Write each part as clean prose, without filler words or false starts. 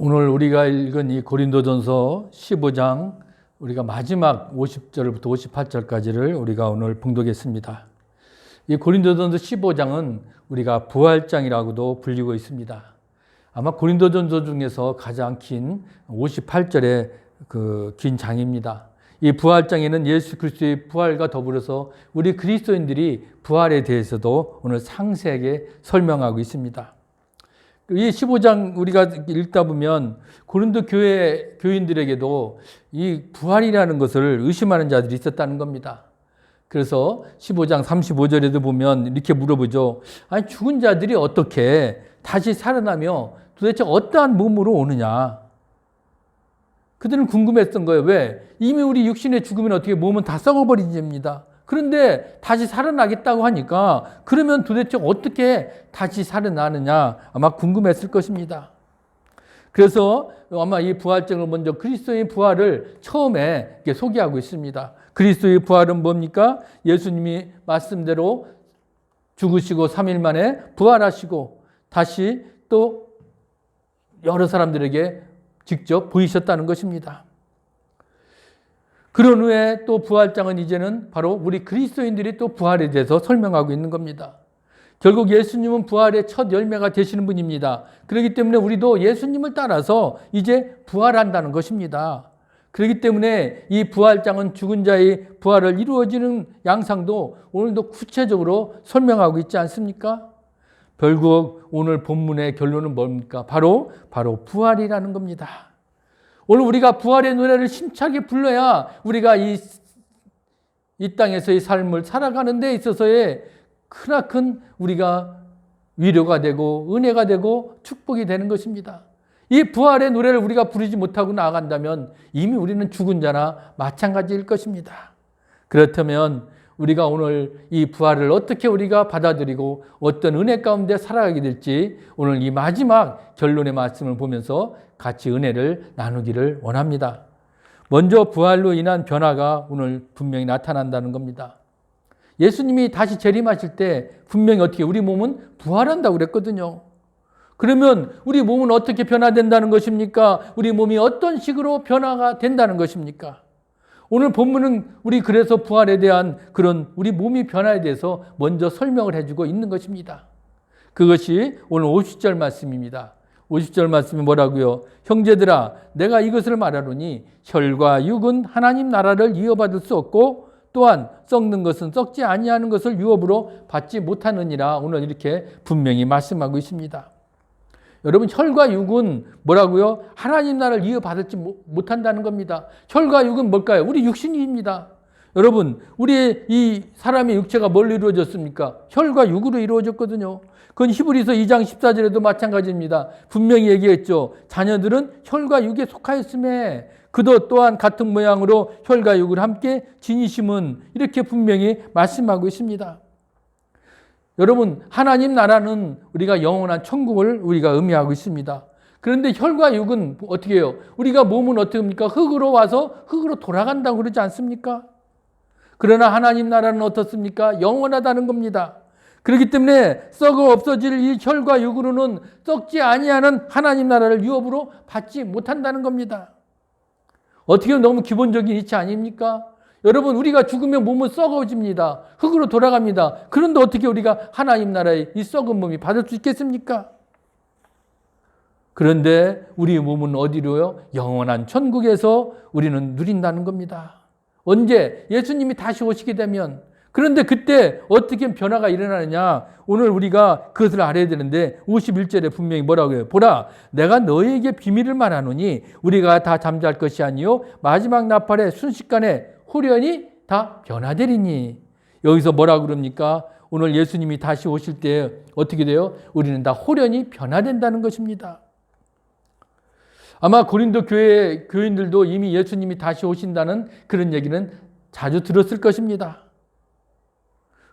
오늘 우리가 읽은 이 고린도전서 15장 우리가 마지막 50절부터 58절까지를 우리가 오늘 봉독했습니다. 이 고린도전서 15장은 우리가 부활장이라고도 불리고 있습니다. 아마 고린도전서 중에서 가장 긴 58절의 그 긴 장입니다. 이 부활장에는 예수 그리스도의 부활과 더불어서 우리 그리스도인들이 부활에 대해서도 오늘 상세하게 설명하고 있습니다. 이 15장 우리가 읽다 보면 고린도 교회 교인들에게도 이 부활이라는 것을 의심하는 자들이 있었다는 겁니다. 그래서 15장 35절에도 보면 이렇게 물어보죠. 아니, 죽은 자들이 어떻게 다시 살아나며 도대체 어떠한 몸으로 오느냐? 그들은 궁금했던 거예요. 왜? 이미 우리 육신의 죽으면 어떻게 몸은 다 썩어버린 죄입니다. 그런데 다시 살아나겠다고 하니까 그러면 도대체 어떻게 다시 살아나느냐 아마 궁금했을 것입니다. 그래서 아마 이 부활장을 먼저 그리스도의 부활을 처음에 소개하고 있습니다. 그리스도의 부활은 뭡니까? 예수님이 말씀대로 죽으시고 3일 만에 부활하시고 다시 또 여러 사람들에게 직접 보이셨다는 것입니다. 그런 후에 또 부활장은 이제는 바로 우리 그리스도인들이 또 부활에 대해서 설명하고 있는 겁니다. 결국 예수님은 부활의 첫 열매가 되시는 분입니다. 그렇기 때문에 우리도 예수님을 따라서 이제 부활한다는 것입니다. 그렇기 때문에 이 부활장은 죽은 자의 부활을 이루어지는 양상도 오늘도 구체적으로 설명하고 있지 않습니까? 결국 오늘 본문의 결론은 뭡니까? 바로 부활이라는 겁니다. 오늘 우리가 부활의 노래를 힘차게 불러야 우리가 이 땅에서의 삶을 살아가는 데 있어서의 크나큰 우리가 위로가 되고 은혜가 되고 축복이 되는 것입니다. 이 부활의 노래를 우리가 부르지 못하고 나아간다면 이미 우리는 죽은 자나 마찬가지일 것입니다. 그렇다면 우리가 오늘 이 부활을 어떻게 우리가 받아들이고 어떤 은혜 가운데 살아가게 될지 오늘 이 마지막 결론의 말씀을 보면서 같이 은혜를 나누기를 원합니다. 먼저 부활로 인한 변화가 오늘 분명히 나타난다는 겁니다. 예수님이 다시 재림하실 때 분명히 어떻게 우리 몸은 부활한다고 그랬거든요. 그러면 우리 몸은 어떻게 변화된다는 것입니까? 우리 몸이 어떤 식으로 변화가 된다는 것입니까? 오늘 본문은 우리 그래서 부활에 대한 그런 우리 몸이 변화에 대해서 먼저 설명을 해주고 있는 것입니다. 그것이 오늘 50절 말씀입니다. 50절 말씀이 뭐라고요? 형제들아, 내가 이것을 말하노니 혈과 육은 하나님 나라를 이어받을 수 없고 또한 썩는 것은 썩지 아니하는 것을 유업으로 받지 못하느니라. 오늘 이렇게 분명히 말씀하고 있습니다. 여러분, 혈과 육은 뭐라고요? 하나님 나라를 이어받지 못한다는 겁니다. 혈과 육은 뭘까요? 우리 육신입니다. 여러분, 우리의 이 사람의 육체가 뭘로 이루어졌습니까? 혈과 육으로 이루어졌거든요. 그건 히브리서 2장 14절에도 마찬가지입니다. 분명히 얘기했죠. 자녀들은 혈과 육에 속하였음에 그도 또한 같은 모양으로 혈과 육을 함께 지니심은 이렇게 분명히 말씀하고 있습니다. 여러분, 하나님 나라는 우리가 영원한 천국을 우리가 의미하고 있습니다. 그런데 혈과 육은 어떻게 해요? 우리가 몸은 어떻게 합니까? 흙으로 와서 흙으로 돌아간다고 그러지 않습니까? 그러나 하나님 나라는 어떻습니까? 영원하다는 겁니다. 그렇기 때문에 썩어 없어질 이 혈과 육으로는 썩지 아니하는 하나님 나라를 유업으로 받지 못한다는 겁니다. 어떻게 너무 기본적인 이치 아닙니까? 여러분, 우리가 죽으면 몸은 썩어집니다. 흙으로 돌아갑니다. 그런데 어떻게 우리가 하나님 나라의 이 썩은 몸이 받을 수 있겠습니까? 그런데 우리 몸은 어디로요? 영원한 천국에서 우리는 누린다는 겁니다. 언제? 예수님이 다시 오시게 되면. 그런데 그때 어떻게 변화가 일어나느냐? 오늘 우리가 그것을 알아야 되는데 51절에 분명히 뭐라고 해요? 보라, 내가 너희에게 비밀을 말하노니 우리가 다 잠잘 것이 아니요 마지막 나팔에 순식간에 후련히 다 변화되리니. 여기서 뭐라고 그럽니까? 오늘 예수님이 다시 오실 때 어떻게 돼요? 우리는 다 후련히 변화된다는 것입니다. 아마 고린도 교회 교인들도 이미 예수님이 다시 오신다는 그런 얘기는 자주 들었을 것입니다.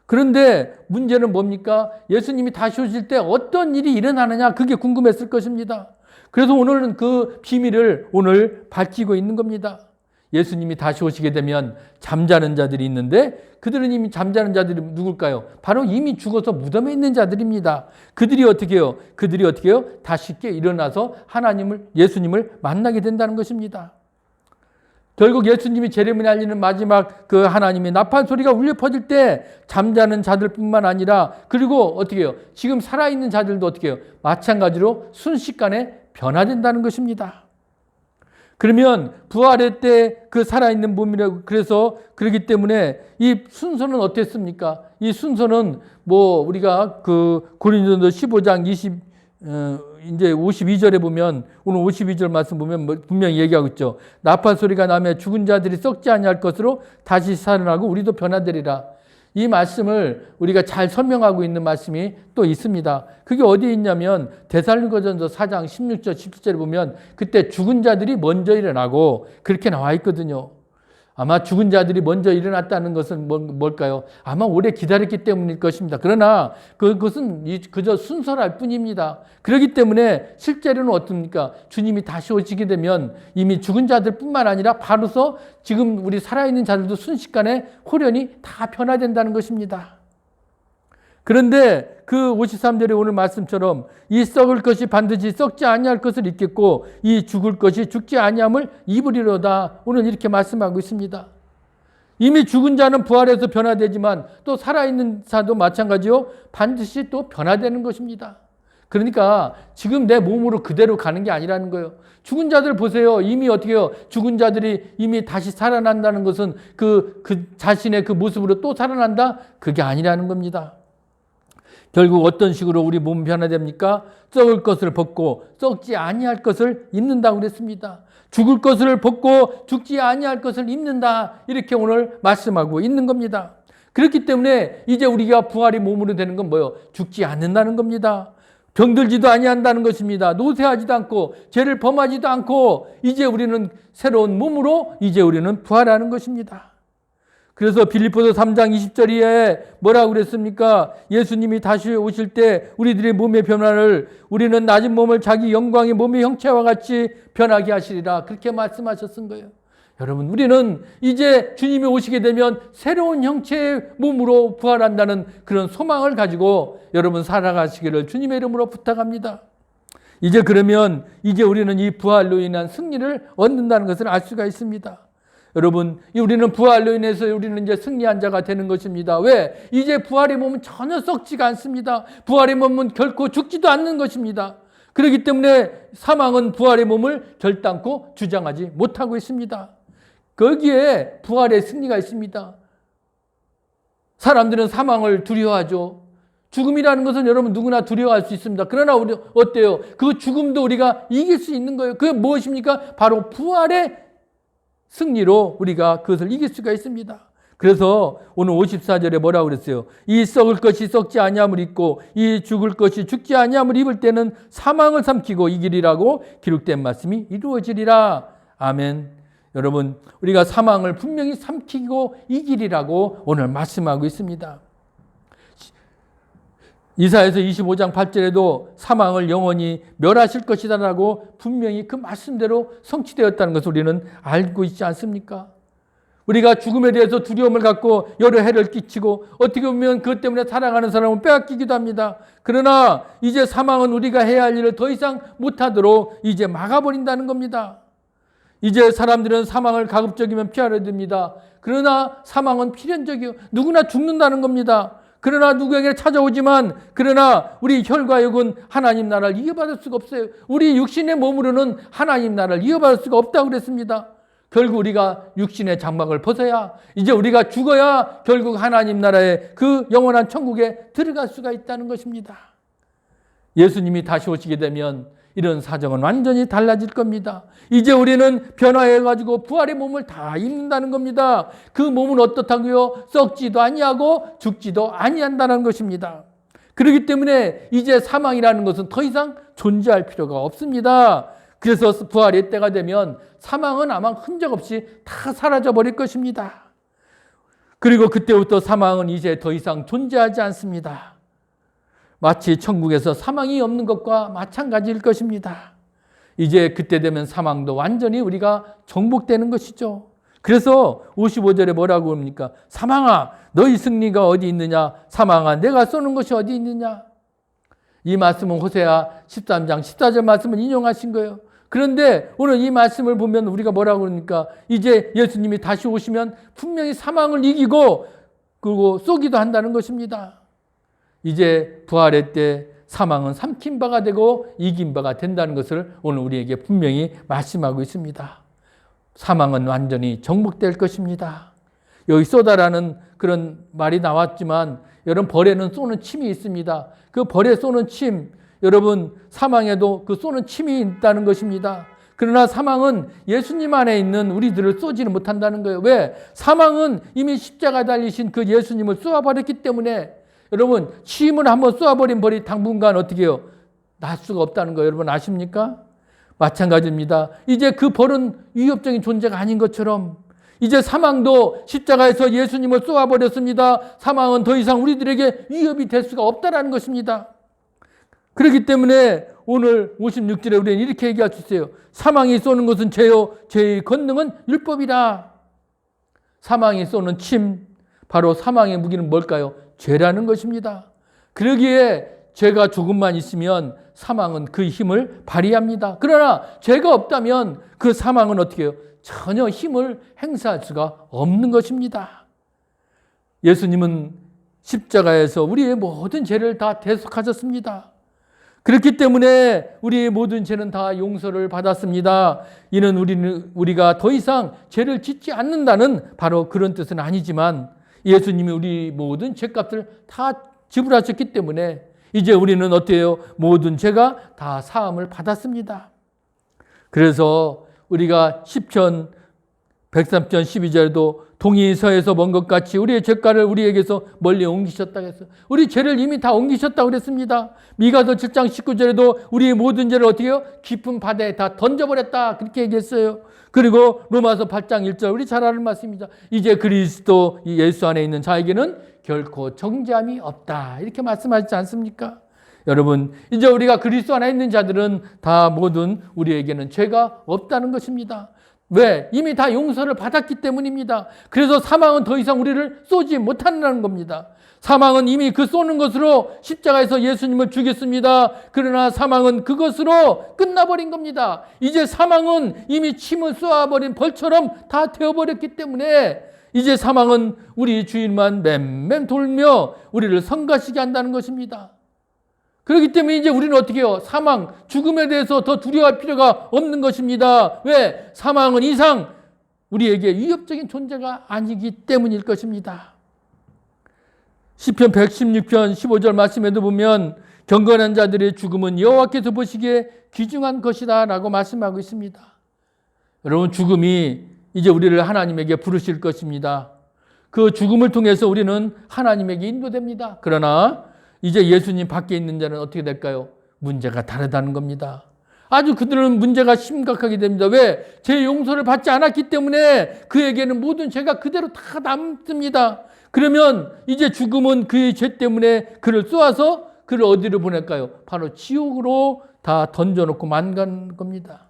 그런데 문제는 뭡니까? 예수님이 다시 오실 때 어떤 일이 일어나느냐, 그게 궁금했을 것입니다. 그래서 오늘은 그 비밀을 오늘 밝히고 있는 겁니다. 예수님이 다시 오시게 되면 잠자는 자들이 있는데 그들은 이미 잠자는 자들이 누굴까요? 바로 이미 죽어서 무덤에 있는 자들입니다. 그들이 어떻게 해요? 다시 깨 일어나서 예수님을 만나게 된다는 것입니다. 결국 예수님이 재림을 알리는 마지막 그 하나님의 나팔 소리가 울려 퍼질 때 잠자는 자들뿐만 아니라 그리고 어떻게 해요? 지금 살아있는 자들도 어떻게 해요? 마찬가지로 순식간에 변화된다는 것입니다. 그러면 부활의 때 그 살아있는 몸이라고 그래서 그렇기 때문에 이 순서는 어땠습니까? 이 순서는 우리가 그 고린도서 15장 이제 52절에 보면 오늘 52절 말씀 보면 분명히 얘기하고 있죠. 나팔 소리가 나며 죽은 자들이 썩지 아니할 것으로 다시 살아나고 우리도 변화되리라. 이 말씀을 우리가 잘 설명하고 있는 말씀이 또 있습니다. 그게 어디에 있냐면 데살로니가전서 4장 16절 17절에 보면 그때 죽은 자들이 먼저 일어나고 그렇게 나와 있거든요. 아마 죽은 자들이 먼저 일어났다는 것은 뭘까요? 아마 오래 기다렸기 때문일 것입니다. 그러나 그것은 그저 순서랄 뿐입니다. 그렇기 때문에 실제로는 어떻습니까? 주님이 다시 오시게 되면 이미 죽은 자들뿐만 아니라 바로서 지금 우리 살아있는 자들도 순식간에 홀연히 다 변화된다는 것입니다. 그런데 그 53절의 오늘 말씀처럼 이 썩을 것이 반드시 썩지 아니할 것을 입겠고 이 죽을 것이 죽지 아니함을 입으리로다. 오늘 이렇게 말씀하고 있습니다. 이미 죽은 자는 부활해서 변화되지만 또 살아있는 자도 마찬가지요. 반드시 또 변화되는 것입니다. 그러니까 지금 내 몸으로 그대로 가는 게 아니라는 거예요. 죽은 자들 보세요. 이미 어떻게 해요? 죽은 자들이 이미 다시 살아난다는 것은 그 자신의 그 모습으로 또 살아난다? 그게 아니라는 겁니다. 결국 어떤 식으로 우리 몸 변화됩니까? 썩을 것을 벗고 썩지 아니할 것을 입는다고 그랬습니다. 죽을 것을 벗고 죽지 아니할 것을 입는다. 이렇게 오늘 말씀하고 있는 겁니다. 그렇기 때문에 이제 우리가 부활이 몸으로 되는 건 뭐예요? 죽지 않는다는 겁니다. 병들지도 아니한다는 것입니다. 노쇠하지도 않고 죄를 범하지도 않고 이제 우리는 새로운 몸으로 이제 우리는 부활하는 것입니다. 그래서 빌립보서 3장 20절에 뭐라고 그랬습니까? 예수님이 다시 오실 때 우리들의 몸의 변화를 우리는 낮은 몸을 자기 영광의 몸의 형체와 같이 변하게 하시리라. 그렇게 말씀하셨은 거예요. 여러분, 우리는 이제 주님이 오시게 되면 새로운 형체의 몸으로 부활한다는 그런 소망을 가지고 여러분 살아가시기를 주님의 이름으로 부탁합니다. 이제 그러면 이제 우리는 이 부활로 인한 승리를 얻는다는 것을 알 수가 있습니다. 여러분, 우리는 부활로 인해서 우리는 이제 승리한 자가 되는 것입니다. 왜? 이제 부활의 몸은 전혀 썩지가 않습니다. 부활의 몸은 결코 죽지도 않는 것입니다. 그렇기 때문에 사망은 부활의 몸을 결단코 주장하지 못하고 있습니다. 거기에 부활의 승리가 있습니다. 사람들은 사망을 두려워하죠. 죽음이라는 것은 여러분 누구나 두려워할 수 있습니다. 그러나 우리 어때요? 그 죽음도 우리가 이길 수 있는 거예요. 그게 무엇입니까? 바로 부활의 승리로 우리가 그것을 이길 수가 있습니다. 그래서 오늘 54절에 뭐라고 그랬어요? 이 썩을 것이 썩지 아니함을 입고 이 죽을 것이 죽지 아니함을 입을 때는 사망을 삼키고 이기리라고 기록된 말씀이 이루어지리라. 아멘. 여러분, 우리가 사망을 분명히 삼키고 이기리라고 오늘 말씀하고 있습니다. 이사야서 25장 8절에도 사망을 영원히 멸하실 것이다라고 분명히 그 말씀대로 성취되었다는 것을 우리는 알고 있지 않습니까? 우리가 죽음에 대해서 두려움을 갖고 여러 해를 끼치고 어떻게 보면 그것 때문에 살아가는 사람은 빼앗기기도 합니다. 그러나 이제 사망은 우리가 해야 할 일을 더 이상 못하도록 이제 막아버린다는 겁니다. 이제 사람들은 사망을 가급적이면 피하려 듭니다. 그러나 사망은 필연적이요. 누구나 죽는다는 겁니다. 그러나 누구에게 찾아오지만 그러나 우리 혈과 육은 하나님 나라를 이어받을 수가 없어요. 우리 육신의 몸으로는 하나님 나라를 이어받을 수가 없다고 그랬습니다. 결국 우리가 육신의 장막을 벗어야 이제 우리가 죽어야 결국 하나님 나라의 그 영원한 천국에 들어갈 수가 있다는 것입니다. 예수님이 다시 오시게 되면 이런 사정은 완전히 달라질 겁니다. 이제 우리는 변화해가지고 부활의 몸을 다 입는다는 겁니다. 그 몸은 어떻다고요? 썩지도 아니하고 죽지도 아니한다는 것입니다. 그렇기 때문에 이제 사망이라는 것은 더 이상 존재할 필요가 없습니다. 그래서 부활의 때가 되면 사망은 아마 흔적 없이 다 사라져 버릴 것입니다. 그리고 그때부터 사망은 이제 더 이상 존재하지 않습니다. 마치 천국에서 사망이 없는 것과 마찬가지일 것입니다. 이제 그때 되면 사망도 완전히 우리가 정복되는 것이죠. 그래서 55절에 뭐라고 합니까? 사망아, 너희 승리가 어디 있느냐? 사망아, 내가 쏘는 것이 어디 있느냐? 이 말씀은 호세아 13장 14절 말씀을 인용하신 거예요. 그런데 오늘 이 말씀을 보면 우리가 뭐라고 그러니까 이제 예수님이 다시 오시면 분명히 사망을 이기고 그리고 쏘기도 한다는 것입니다. 이제 부활의 때 사망은 삼킨 바가 되고 이긴 바가 된다는 것을 오늘 우리에게 분명히 말씀하고 있습니다. 사망은 완전히 정복될 것입니다. 여기 쏘다라는 그런 말이 나왔지만 여러분 벌에는 쏘는 침이 있습니다. 그 벌에 쏘는 침, 여러분 사망에도 그 쏘는 침이 있다는 것입니다. 그러나 사망은 예수님 안에 있는 우리들을 쏘지는 못한다는 거예요. 왜? 사망은 이미 십자가 달리신 그 예수님을 쏘아버렸기 때문에 여러분 침을 한번 쏘아버린 벌이 당분간 어떻게 해요? 날 수가 없다는 거 여러분 아십니까? 마찬가지입니다. 이제 그 벌은 위협적인 존재가 아닌 것처럼 이제 사망도 십자가에서 예수님을 쏘아버렸습니다. 사망은 더 이상 우리들에게 위협이 될 수가 없다는 것입니다. 그렇기 때문에 오늘 56절에 우리는 이렇게 얘기할 수 있어요. 사망이 쏘는 것은 죄요, 죄의 권능은 율법이라. 사망이 쏘는 침, 바로 사망의 무기는 뭘까요? 죄라는 것입니다. 그러기에 죄가 조금만 있으면 사망은 그 힘을 발휘합니다. 그러나 죄가 없다면 그 사망은 어떻게 해요? 전혀 힘을 행사할 수가 없는 것입니다. 예수님은 십자가에서 우리의 모든 죄를 다 대속하셨습니다. 그렇기 때문에 우리의 모든 죄는 다 용서를 받았습니다. 이는 우리가 더 이상 죄를 짓지 않는다는 바로 그런 뜻은 아니지만 예수님이 우리 모든 죄값을 다 지불하셨기 때문에 이제 우리는 어때요? 모든 죄가 다 사함을 받았습니다. 그래서 우리가 시편 103편 12절에도 동이 서에서 먼 것 같이 우리의 죄가를 우리에게서 멀리 옮기셨다고 했어요. 우리 죄를 이미 다 옮기셨다고 그랬습니다. 미가서 7장 19절에도 우리의 모든 죄를 어떻게 해요? 깊은 바다에 다 던져버렸다. 그렇게 얘기했어요. 그리고 로마서 8장 1절 우리 잘 아는 말씀입니다. 이제 그리스도 예수 안에 있는 자에게는 결코 정죄함이 없다. 이렇게 말씀하시지 않습니까? 여러분 이제 우리가 그리스도 안에 있는 자들은 다 모든 우리에게는 죄가 없다는 것입니다. 왜? 이미 다 용서를 받았기 때문입니다. 그래서 사망은 더 이상 우리를 쏘지 못한다는 겁니다. 사망은 이미 그 쏘는 것으로 십자가에서 예수님을 죽였습니다. 그러나 사망은 그것으로 끝나버린 겁니다. 이제 사망은 이미 침을 쏘아버린 벌처럼 다 되어버렸기 때문에 이제 사망은 우리 주인만 맴맴 돌며 우리를 성가시게 한다는 것입니다. 그렇기 때문에 이제 우리는 어떻게 해요? 사망, 죽음에 대해서 더 두려워할 필요가 없는 것입니다. 왜? 사망은 이상 우리에게 위협적인 존재가 아니기 때문일 것입니다. 시편 116편 15절 말씀에도 보면 경건한 자들의 죽음은 여호와께서 보시기에 귀중한 것이다 라고 말씀하고 있습니다. 여러분 죽음이 이제 우리를 하나님에게 부르실 것입니다. 그 죽음을 통해서 우리는 하나님에게 인도됩니다. 그러나 이제 예수님 밖에 있는 자는 어떻게 될까요? 문제가 다르다는 겁니다. 아주 그들은 문제가 심각하게 됩니다. 왜? 죄 용서를 받지 않았기 때문에 그에게는 모든 죄가 그대로 다 남습니다. 그러면 이제 죽음은 그의 죄 때문에 그를 쏘아서 그를 어디로 보낼까요? 바로 지옥으로 다 던져놓고 만 겁니다.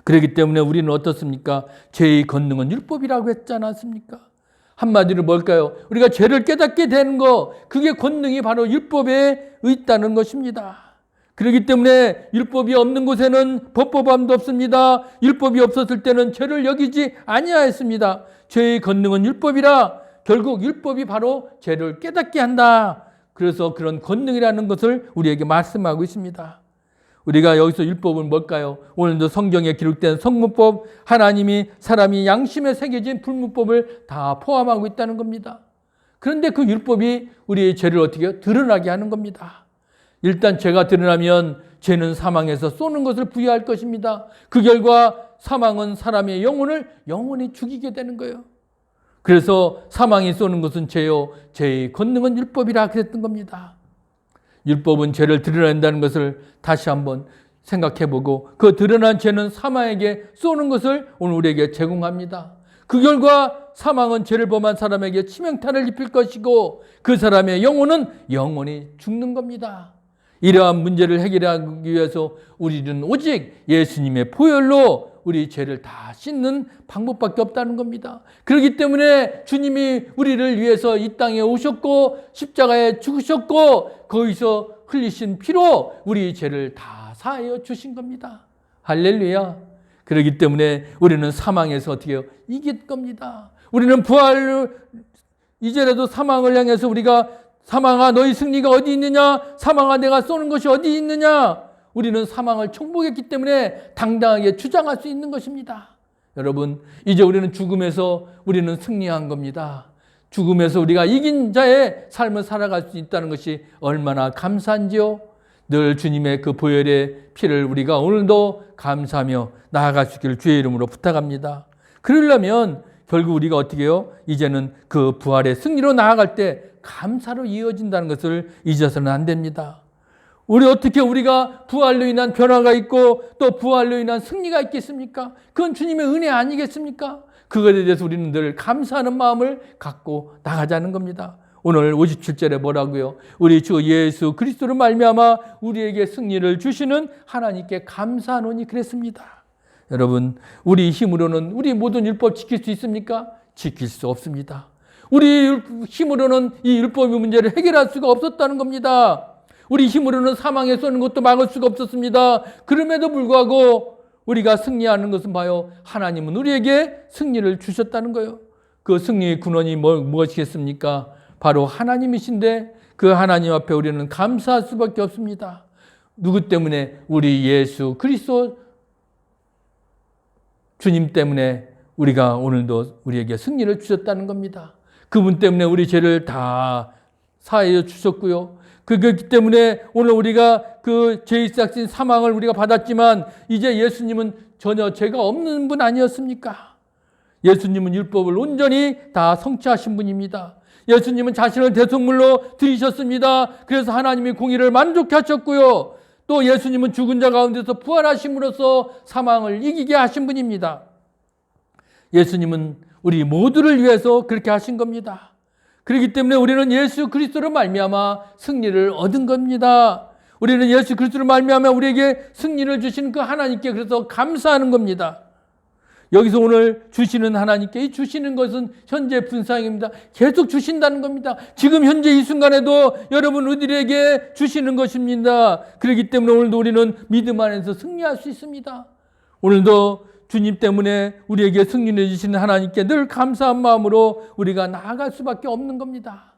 그렇기 때문에 우리는 어떻습니까? 죄의 권능은 율법이라고 했지 않았습니까? 한마디로 뭘까요? 우리가 죄를 깨닫게 되는 거, 그게 권능이 바로 율법에 있다는 것입니다. 그렇기 때문에 율법이 없는 곳에는 법보함도 없습니다. 율법이 없었을 때는 죄를 여기지 아니하였습니다. 죄의 권능은 율법이라 결국 율법이 바로 죄를 깨닫게 한다. 그래서 그런 권능이라는 것을 우리에게 말씀하고 있습니다. 우리가 여기서 율법은 뭘까요? 오늘도 성경에 기록된 성문법, 하나님이 사람이 양심에 새겨진 불문법을 다 포함하고 있다는 겁니다. 그런데 그 율법이 우리의 죄를 어떻게 해요? 드러나게 하는 겁니다. 일단 죄가 드러나면 죄는 사망에서 쏘는 것을 부여할 것입니다. 그 결과 사망은 사람의 영혼을 영원히 죽이게 되는 거예요. 그래서 사망이 쏘는 것은 죄요, 죄의 권능은 율법이라 그랬던 겁니다. 율법은 죄를 드러낸다는 것을 다시 한번 생각해보고 그 드러난 죄는 사망에게 쏘는 것을 오늘 우리에게 제공합니다. 그 결과 사망은 죄를 범한 사람에게 치명타를 입힐 것이고 그 사람의 영혼은 영원히 죽는 겁니다. 이러한 문제를 해결하기 위해서 우리는 오직 예수님의 보혈로 우리 죄를 다 씻는 방법밖에 없다는 겁니다. 그렇기 때문에 주님이 우리를 위해서 이 땅에 오셨고 십자가에 죽으셨고 거기서 흘리신 피로 우리 죄를 다 사하여 주신 겁니다. 할렐루야. 그렇기 때문에 우리는 사망에서 어떻게 해요? 이길 겁니다. 우리는 부활로 이제라도 사망을 향해서 우리가 사망아 너희 승리가 어디 있느냐? 사망아 내가 쏘는 것이 어디 있느냐? 우리는 사망을 정복했기 때문에 당당하게 주장할 수 있는 것입니다. 여러분, 이제 우리는 죽음에서 우리는 승리한 겁니다. 죽음에서 우리가 이긴 자의 삶을 살아갈 수 있다는 것이 얼마나 감사한지요. 늘 주님의 그 보혈의 피를 우리가 오늘도 감사하며 나아갈 수 있기를 주의 이름으로 부탁합니다. 그러려면 결국 우리가 어떻게 해요? 이제는 그 부활의 승리로 나아갈 때 감사로 이어진다는 것을 잊어서는 안 됩니다. 우리 어떻게 우리가 부활로 인한 변화가 있고 또 부활로 인한 승리가 있겠습니까? 그건 주님의 은혜 아니겠습니까? 그것에 대해서 우리는 늘 감사하는 마음을 갖고 나가자는 겁니다. 오늘 57절에 뭐라고요? 우리 주 예수 그리스도로 말미암아 우리에게 승리를 주시는 하나님께 감사하노니 그랬습니다. 여러분, 우리 힘으로는 우리 모든 율법 지킬 수 있습니까? 지킬 수 없습니다. 우리 힘으로는 이 율법의 문제를 해결할 수가 없었다는 겁니다. 우리 힘으로는 사망에 쏘는 것도 막을 수가 없었습니다. 그럼에도 불구하고 우리가 승리하는 것은 봐요. 하나님은 우리에게 승리를 주셨다는 거예요. 그 승리의 근원이 무엇이겠습니까? 바로 하나님이신데 그 하나님 앞에 우리는 감사할 수밖에 없습니다. 누구 때문에? 우리 예수 그리스도 주님 때문에 우리가 오늘도 우리에게 승리를 주셨다는 겁니다. 그분 때문에 우리 죄를 다 사하여 주셨고요. 그렇기 때문에 오늘 우리가 그 죄의 싹진 사망을 우리가 받았지만 이제 예수님은 전혀 죄가 없는 분 아니었습니까? 예수님은 율법을 온전히 다 성취하신 분입니다. 예수님은 자신을 대속물로 드리셨습니다. 그래서 하나님이 공의를 만족해 하셨고요. 또 예수님은 죽은 자 가운데서 부활하심으로써 사망을 이기게 하신 분입니다. 예수님은 우리 모두를 위해서 그렇게 하신 겁니다. 그렇기 때문에 우리는 예수 그리스도로 말미암아 승리를 얻은 겁니다. 우리는 예수 그리스도로 말미암아 우리에게 승리를 주시는 그 하나님께 그래서 감사하는 겁니다. 여기서 오늘 주시는 하나님께 이 주시는 것은 현재 분사형입니다. 계속 주신다는 겁니다. 지금 현재 이 순간에도 여러분 우리에게 주시는 것입니다. 그렇기 때문에 오늘도 우리는 믿음 안에서 승리할 수 있습니다. 오늘도 주님 때문에 우리에게 승리를 주시는 하나님께 늘 감사한 마음으로 우리가 나아갈 수밖에 없는 겁니다.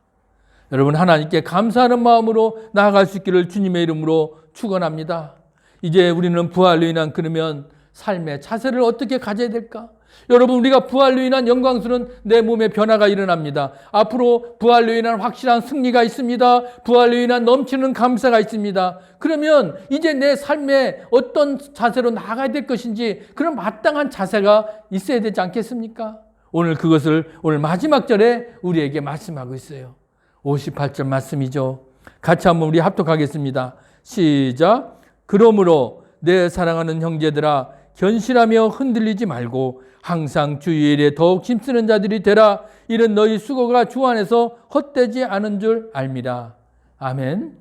여러분, 하나님께 감사하는 마음으로 나아갈 수 있기를 주님의 이름으로 축원합니다. 이제 우리는 부활로 인한 그러면 삶의 자세를 어떻게 가져야 될까? 여러분, 우리가 부활로 인한 영광스러운 내 몸의 변화가 일어납니다. 앞으로 부활로 인한 확실한 승리가 있습니다. 부활로 인한 넘치는 감사가 있습니다. 그러면 이제 내 삶에 어떤 자세로 나아가야 될 것인지 그런 마땅한 자세가 있어야 되지 않겠습니까? 오늘 그것을 오늘 마지막 절에 우리에게 말씀하고 있어요. 58절 말씀이죠. 같이 한번 우리 합독하겠습니다. 시작. 그러므로 내 사랑하는 형제들아 견실하며 흔들리지 말고 항상 주의 일에 더욱 힘쓰는 자들이 되라. 이는 너희 수고가 주 안에서 헛되지 않은 줄 알미라. 아멘.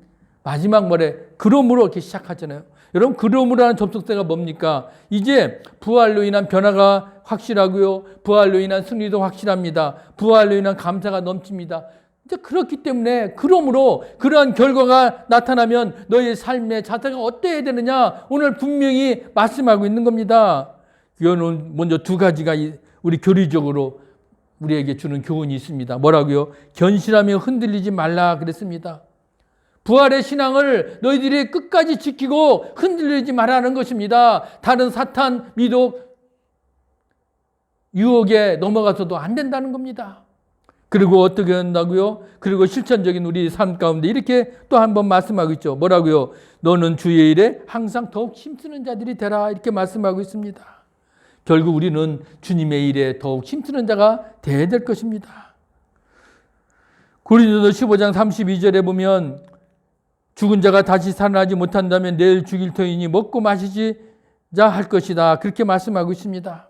마지막 말에 그러므로 이렇게 시작하잖아요. 여러분, 그러므로라는 접속사가 뭡니까? 이제 부활로 인한 변화가 확실하고요. 부활로 인한 승리도 확실합니다. 부활로 인한 감사가 넘칩니다. 이제 그렇기 때문에 그러므로 그러한 결과가 나타나면 너의 삶의 자세가 어때야 되느냐? 오늘 분명히 말씀하고 있는 겁니다. 이거는 먼저 두 가지가 우리 교리적으로 우리에게 주는 교훈이 있습니다. 뭐라고요? 견실하며 흔들리지 말라 그랬습니다. 부활의 신앙을 너희들이 끝까지 지키고 흔들리지 말라는 것입니다. 다른 사탄, 미독, 유혹에 넘어가서도 안 된다는 겁니다. 그리고 어떻게 한다고요? 그리고 실천적인 우리 삶 가운데 이렇게 또 한 번 말씀하고 있죠. 뭐라고요? 너는 주의 일에 항상 더욱 힘쓰는 자들이 되라. 이렇게 말씀하고 있습니다. 결국 우리는 주님의 일에 더욱 힘쓰는 자가 되어야 될 것입니다. 고린도서 15장 32절에 보면 죽은 자가 다시 살아나지 못한다면 내일 죽일 터이니 먹고 마시자 할 것이다. 그렇게 말씀하고 있습니다.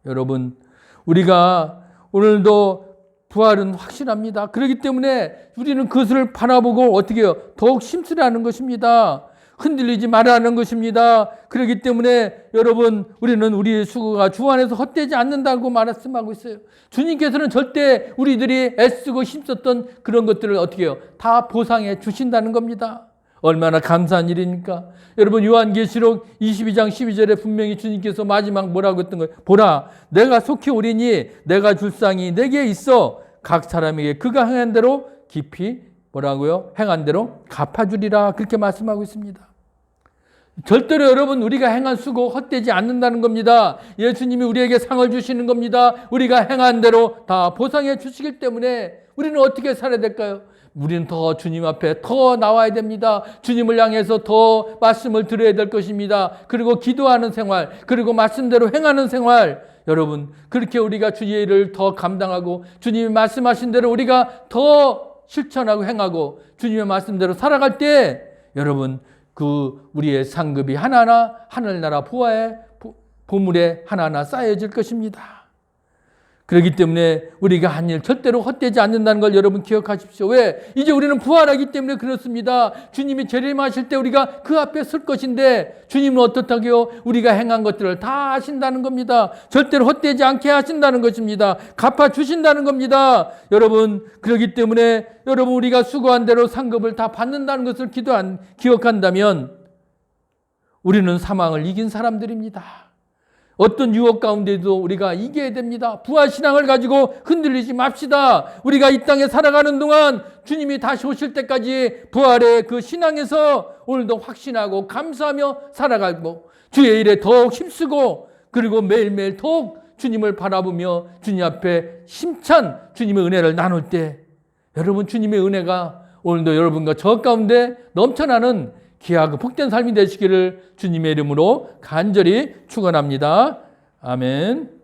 여러분, 우리가 오늘도 부활은 확실합니다. 그렇기 때문에 우리는 그것을 바라보고 어떻게 해요? 더욱 힘쓰라는 것입니다. 흔들리지 말라는 것입니다. 그렇기 때문에 여러분, 우리는 우리의 수고가 주 안에서 헛되지 않는다고 말씀하고 있어요. 주님께서는 절대 우리들이 애쓰고 힘썼던 그런 것들을 어떻게 해요? 다 보상해 주신다는 겁니다. 얼마나 감사한 일입니까? 여러분, 요한계시록 22장 12절에 분명히 주님께서 마지막 뭐라고 했던 거예요? 보라, 내가 속히 오리니 내가 줄 상이 내게 있어 각 사람에게 그가 행한 대로 깊이 뭐라고요? 행한 대로 갚아주리라. 그렇게 말씀하고 있습니다. 절대로 여러분, 우리가 행한 수고 헛되지 않는다는 겁니다. 예수님이 우리에게 상을 주시는 겁니다. 우리가 행한 대로 다 보상해 주시기 때문에 우리는 어떻게 살아야 될까요? 우리는 더 주님 앞에 더 나와야 됩니다. 주님을 향해서 더 말씀을 들어야 될 것입니다. 그리고 기도하는 생활, 그리고 말씀대로 행하는 생활, 여러분, 그렇게 우리가 주의 일을 더 감당하고 주님이 말씀하신 대로 우리가 더 실천하고 행하고 주님의 말씀대로 살아갈 때 여러분, 그 우리의 상급이 하나하나 하늘나라 보화의 보물에 하나하나 쌓여질 것입니다. 그렇기 때문에 우리가 한 일 절대로 헛되지 않는다는 걸 여러분 기억하십시오. 왜? 이제 우리는 부활하기 때문에 그렇습니다. 주님이 재림하실 때 우리가 그 앞에 설 것인데 주님은 어떻다고요? 우리가 행한 것들을 다 아신다는 겁니다. 절대로 헛되지 않게 하신다는 것입니다. 갚아주신다는 겁니다. 여러분, 그렇기 때문에 여러분, 우리가 수고한 대로 상급을 다 받는다는 것을 기억한다면 우리는 사망을 이긴 사람들입니다. 어떤 유혹 가운데도 우리가 이겨야 됩니다. 부활신앙을 가지고 흔들리지 맙시다. 우리가 이 땅에 살아가는 동안 주님이 다시 오실 때까지 부활의 그 신앙에서 오늘도 확신하고 감사하며 살아가고 주의 일에 더욱 힘쓰고 그리고 매일매일 더욱 주님을 바라보며 주님 앞에 힘찬 주님의 은혜를 나눌 때 여러분, 주님의 은혜가 오늘도 여러분과 저 가운데 넘쳐나는 귀하고 복된 삶이 되시기를 주님의 이름으로 간절히 축원합니다. 아멘.